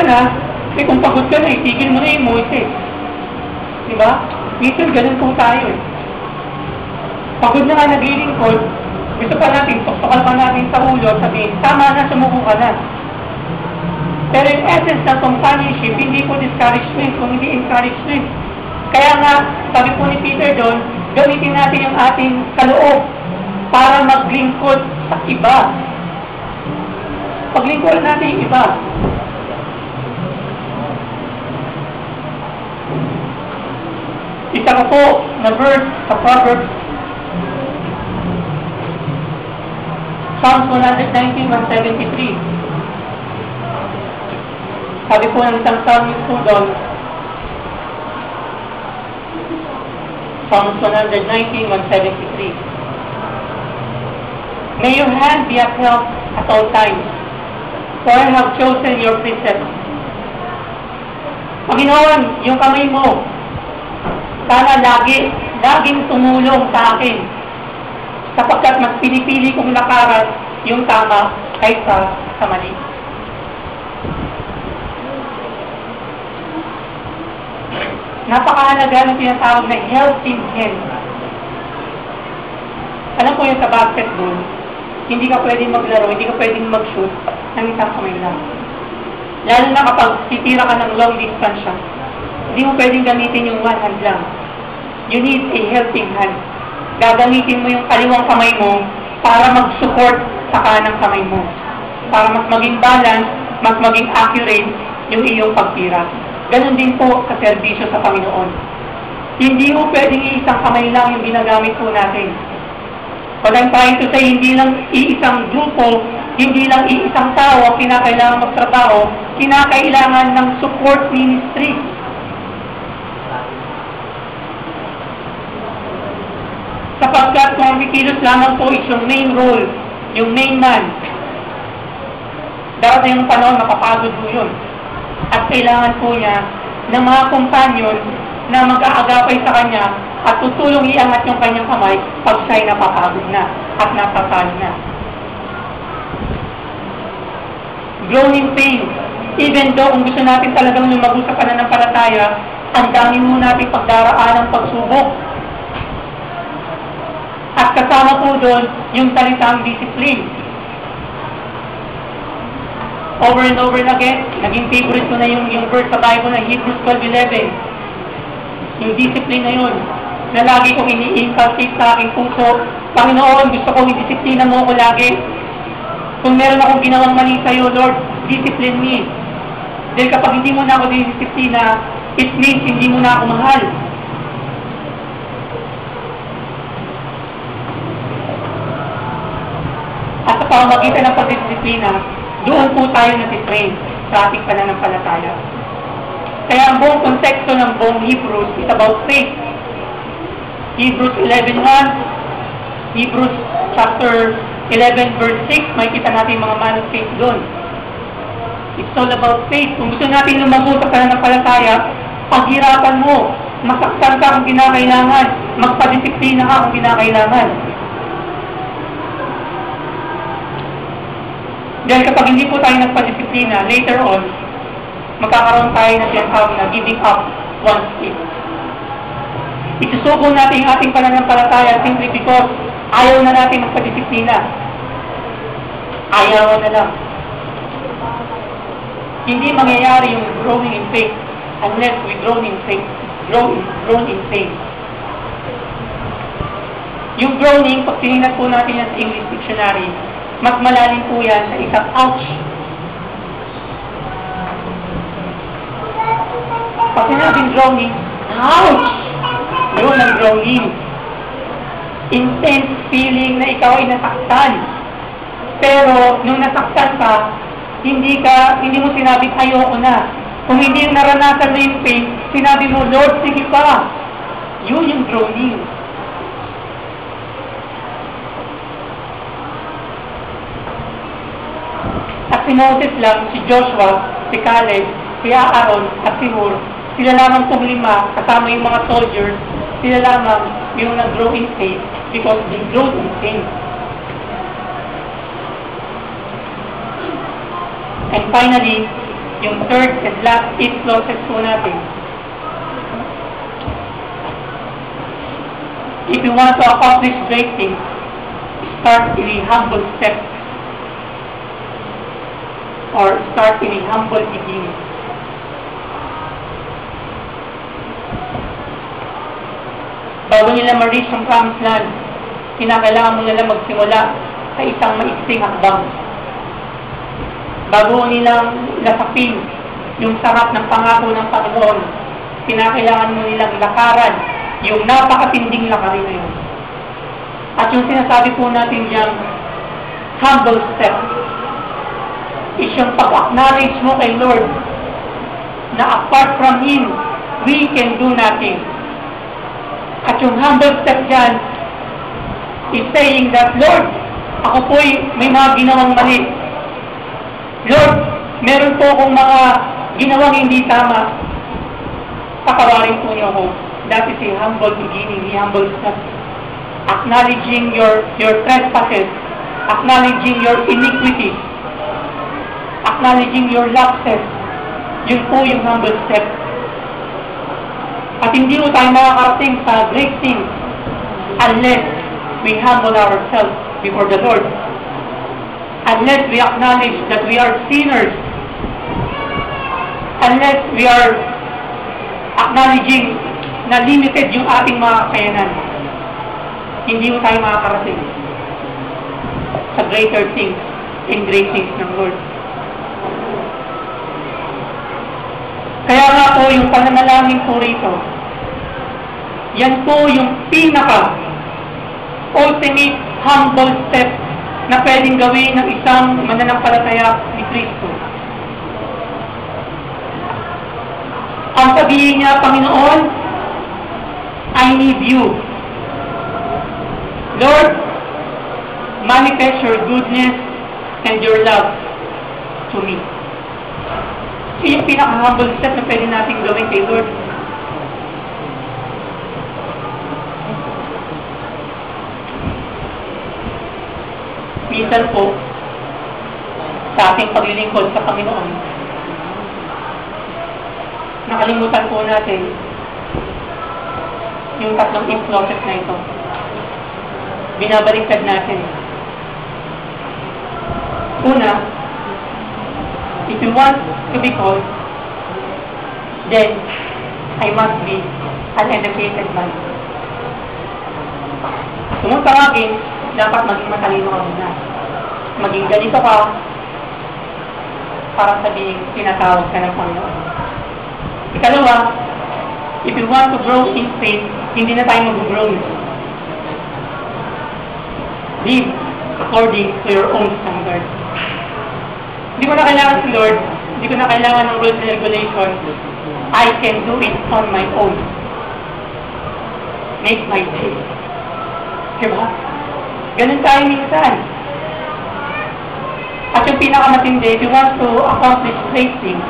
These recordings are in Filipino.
na, kasi kung pagod ka na, itigil mo na yung Moises. Diba? Minsan ganun po tayo eh. Pagod na nga naglilingkod, gusto pa natin, tuktukan pa natin sa ulo, sabihin, tama na, sumuko ka na. Pero yung essence ng companionship, hindi po discouragement, kung hindi encouragement. Kaya nga, sabi po ni Peter doon, gamitin natin yung ating kaloob para maglingkod sa iba. Paglingkod natin yung iba. Isa ko po na verse sa Proverbs, Psalms 119, 173. Sabi po ng isang psalmist po doon, Psalms 119, 173. May your hand be upheld at all times, for I have chosen your precepts. Panginoon, yung kamay mo, sana laging tumulong sa akin, sapagkat mas pinipili kong lakaran yung tama kaysa sa mali. Napakahalaga ng tinatawag na helping hand. Alam ko yung sa basketball, hindi ka pwedeng maglaro, hindi ka pwedeng mag-shoot ng isang kamay lang. Lalo na kapag titira ka ng long distance siya, hindi mo pwedeng gamitin yung one hand lang. You need a helping hand. Gagamitin mo yung kaliwang kamay mo para mag-support sa kanang kamay mo. Para mas maging balance, mas maging accurate yung iyong pagtira. Ganon din po sa serbisyo sa Panginoon. Hindi mo pwedeng iisang kamay lang yung ginagamit po natin. What I'm trying to say, hindi lang iisang grupo, hindi lang iisang tao ang kinakailangan magtrabaho, kinakailangan ng support ministry. Sapagkat kung ang kikilos lamang po is yung main role, yung main man, darating yung panahon, mapapagod po yun. At kailangan po niya ng mga kompanyon na mag-aagapay sa kanya at tutulong iangat yung kanyang kamay pag siya'y napapagod na at napasali na. Growing pain. Even though kung gusto natin talagang lumago sa pananampalataya, ang dami mo natin pagdaraan ng pagsubok. At kasama po doon yung salitang discipline. Over and over again, naging favorite ko na yung verse sa Bible na Hebrews 12:11. Yung discipline na yun, na lagi kong ini-inculcate sa aking puso. Panginoon, gusto kong i-disiplina mo ako lagi. Kung meron akong ginawang mali sa'yo, Lord, discipline me. Dahil kapag hindi mo na ako disiplina, it means hindi mo na ako mahal. At sa pamamagitan ng pagdisiplina, doon po tayo natitrain sa ating pananampalataya. Kaya ang buong konteksto ng buong Hebrews is about faith. Hebrews 11:1, Hebrews chapter 11 verse 6, may kita natin mga man of faith doon. It's all about faith. Kung gusto natin lumago sa pananampalataya, paghirapan mo, masaktan ka kung kinakailangan, magpadisiplina ka kung kinakailangan. Dahil kapag hindi po tayo nagpadisiplina, later on, magkakaroon tayo na tinatawag na giving up one step. Isusubo natin yung ating pananampalataya simply because ayaw na natin magpadisiplina. Ayaw na lang. Hindi mangyayari yung growing in faith unless we grow in faith. Grow in faith. Yung growing, pag tinignan po natin yan sa English Dictionary, mas malalim po yan sa isang ouch. Pag sinabing growing, ouch! Yun ang growing. Intense feeling na ikaw ay nasaktan. Pero, nung nasaktan ka, hindi mo sinabing ayoko na. Kung hindi yung naranasan mo yung pain, sinabi mo, Lord, sige pa. Yun yung growing. At si Moses lang, si Joshua, si Caleb, si Aaron, at si Hur, sila lamang pong lima, kasama yung mga soldiers, sila lamang yung nag-grow in faith because they grow in faith. And finally, yung third and last 8 clauses po natin. If you want to accomplish great things, start in a humble step or start in a humble beginning. Bago nila ma-reach ang promised land, kinakailangan mo nila magsimula sa isang maiksing hakbang. Bago nilang lasapin yung sarap ng pangako ng Panginoon, kinakailangan mo nilang lakaran yung napakatinding lakarin na yun. At yung sinasabi po natin diyang humble step is yung pag-acknowledge mo kay Lord na apart from Him, we can do nothing. At yung humble step dyan is saying that, Lord, ako po'y may mga ginawang mali. Lord, meron po akong mga ginawang hindi tama. Patawarin po niyo ako. That is a humble beginning, a humble step. Acknowledging your trespasses, acknowledging your iniquity, acknowledging your lapses. Yun po yung humble step. At hindi mo tayo makakarating sa great things unless we humble ourselves before the Lord. Unless we acknowledge that we are sinners. Unless we are acknowledging na limited yung ating mga kakayanan, hindi mo tayo makakarating sa greater things and great things ng Lord. Kaya nga po yung pananalangin po rito, yan po yung pinaka ultimate humble step na pwedeng gawin ng isang mananampalataya ni Kristo. Ang sabihin niya, Panginoon, I need you. Lord, manifest your goodness and your love to me. So yung pinaka-humble step na pwede natin gawin kay Lord. Minsan po, sa ating paglilingkod sa Panginoon, nakalimutan po natin yung tatlong influences na ito. Binabaliktad natin. Una, if you want to be called, then I must be an educated man. Kung tawagin, dapat maging matalino ka muna. Maging ganito ka para sabihin, tinatawag ka ng Panginoon. Ikalawa, if you want to grow in faith, hindi na tayo mag-grow. Live according to your own standard. Hindi ko na kailangan si Lord, hindi ko na kailangan ng rules and regulations. I can do it on my own. Make my day. Diba? Ganun tayo minsan. At yung pinakamatindi, if you want to accomplish great things,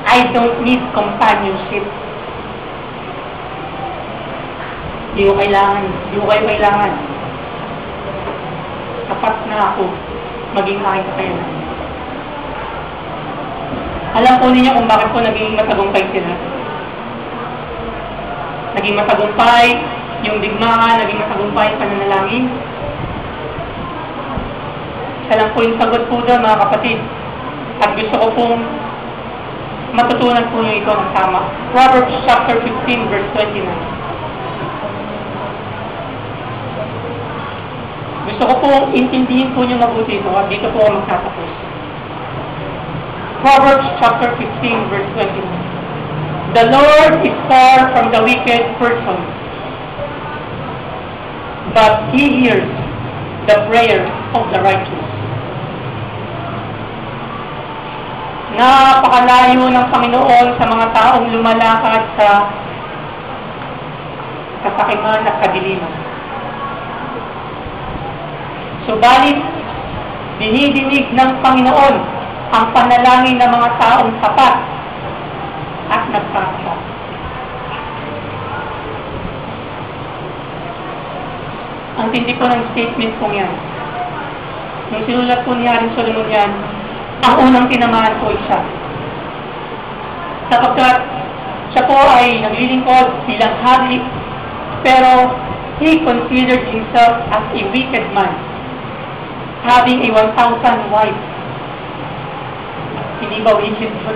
I don't need companionship. Hindi ko kayo kailangan. Sapat na ako maging aking kakayanan. Alam po ninyo kung bakit po naging matagumpay sila. Naging matagumpay yung digmaan, naging matagumpay yung pananalangin. Isa lang po yung sagot po doon, mga kapatid. At gusto ko pong matutunan po nyo ito ng tama. Proverbs chapter 15 verse 29. Gusto ko po intindihin po nyo mabuti ito at dito po ako magtatapos. Proverbs chapter 15 verse 29. The Lord is far from the wicked person, but He hears the prayer of the righteous. Napakalayo ng Panginoon sa mga taong lumalakad sa kasakiman at kadiliman. Subalit, dinidinig ng Panginoon ang panalangin ng mga taong tapat at nagpapasya. Ang tindi po ng statement pong yan. Nung sinulat po ni Haring Solomon yan, ang unang tinamaan po siya. Sapagkat siya po ay naglilingkod bilang hari, pero he considered himself as a wicked man, having a 1,000 wives. Hindi ba wicked po?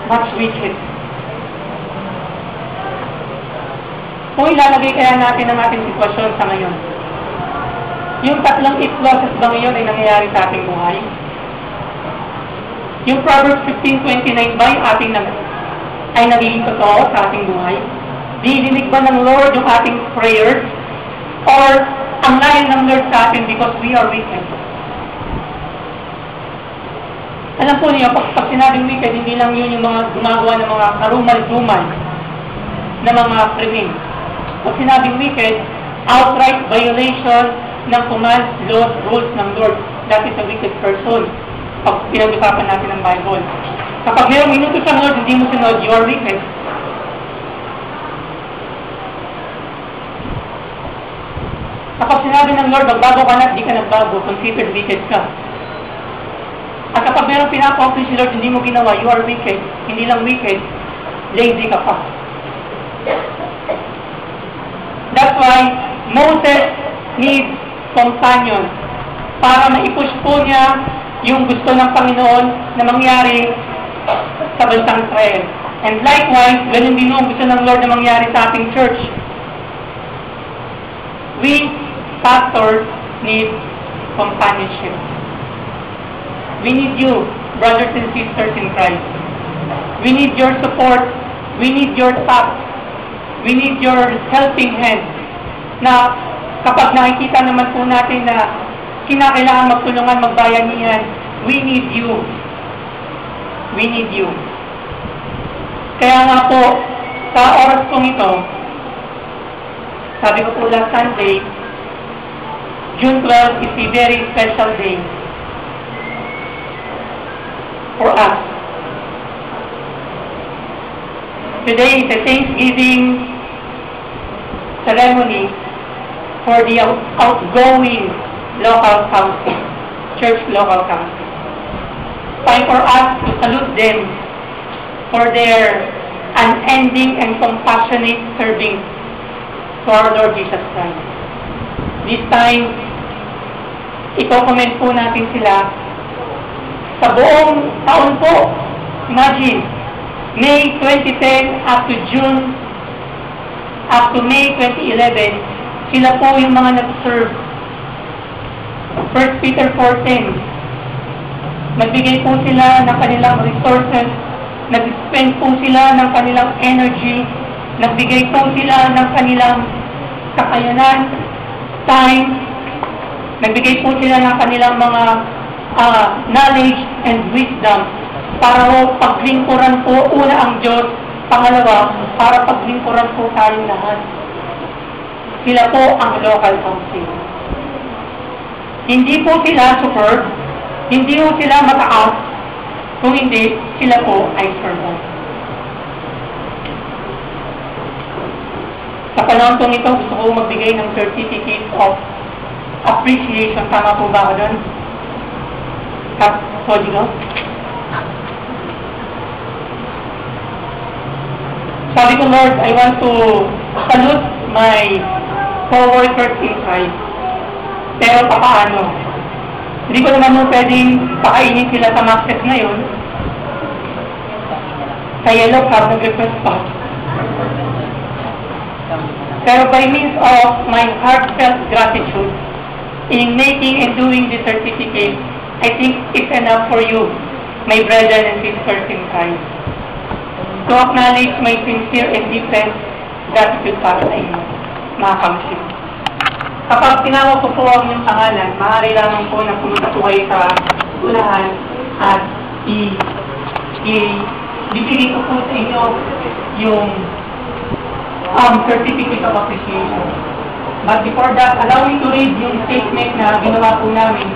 Much wicked. Kung ilalagay kaya natin ang ating sitwasyon sa ngayon, yung tatlong if clauses ba ngayon ay nangyayari sa ating buhay? Yung Proverbs 15:29 ba yung ating ay nagiging totoo sa ating buhay? Dinidinig ba ng Lord yung ating prayers? Or ang layo ng Lord sa atin because we are wicked? Alam po niyo, pag sinabing wicked, hindi lang yun yung mga gumagawa ng mga karumal-dumal na mga krimen. Pag sinabing wicked, outright violation ng commands, laws, rules ng Lord. That is a wicked person. Pag pinag-usapan natin ng Bible. Kapag mayroong minuto sa Lord, hindi mo sunod, you are wicked. Kapag sinabi ng Lord, magbago ka na, hindi ka nagbago, considered wicked ka. At kapag mayroong pina-accomplish si Lord, hindi mo ginawa, you are wicked. Hindi lang wicked, lazy ka pa. That's why Moses needs companion para maipush po niya yung gusto ng Panginoon na mangyari sa bansang Israel. And likewise, ganun din ang gusto ng Lord na mangyari sa ating church. We, pastors, need companionship. We need you, brothers and sisters in Christ. We need your support. We need your tact. We need your helping hand. Na kapag nakikita naman po natin na kinakailangan magtulungan, magbayanihan, we need you. We need you. Kaya nga po, sa oras kong ito, sabi ko po last Sunday, June 12 is a very special day for us. Today is a Thanksgiving ceremony for the outgoing local council, church local council. Time for us to salute them for their unending and compassionate serving to our Lord Jesus Christ. This time, i-comment po natin sila sa buong taon po. Imagine, May 2010 up to May 2011, sila po yung mga nag-serve. 1 Peter 4:10, nagbigay po sila ng kanilang resources, nag-spend po sila ng kanilang energy, nagbigay po sila ng kanilang kakayanan, time, nagbigay po sila ng kanilang mga knowledge and wisdom para paglingkuran po una ang Diyos, pangalawa, para paglingkuran po tayong lahat. Sila po ang local council. Hindi po sila superb, hindi po sila mataas, kung hindi, sila po ay servant. Sa panahon kong ito, gusto ko magbigay ng certificate of appreciation. Tama po ba ako doon? Sodigo? Sabi ko, Lord, I want to salute my co-workers in Christ. Pero paano? Hindi ko naman mo pwedeng pakainin sila sa Maxes ngayon. Sa Yellow Card, nag-request pa. Pero by means of my heartfelt gratitude in making and doing the certificate, I think it's enough for you, my brethren and sisters in Christ, to acknowledge my sincere and deepest gratitude para sa inyo, mga kamship. Kapag tinawag ko po ang inyong pangalan, maaari lamang po na pumunta po kayo sa ulahan at ibigay ko po sa inyo yung certificate of appreciation. But before that, allow me to read yung statement na ginawa po namin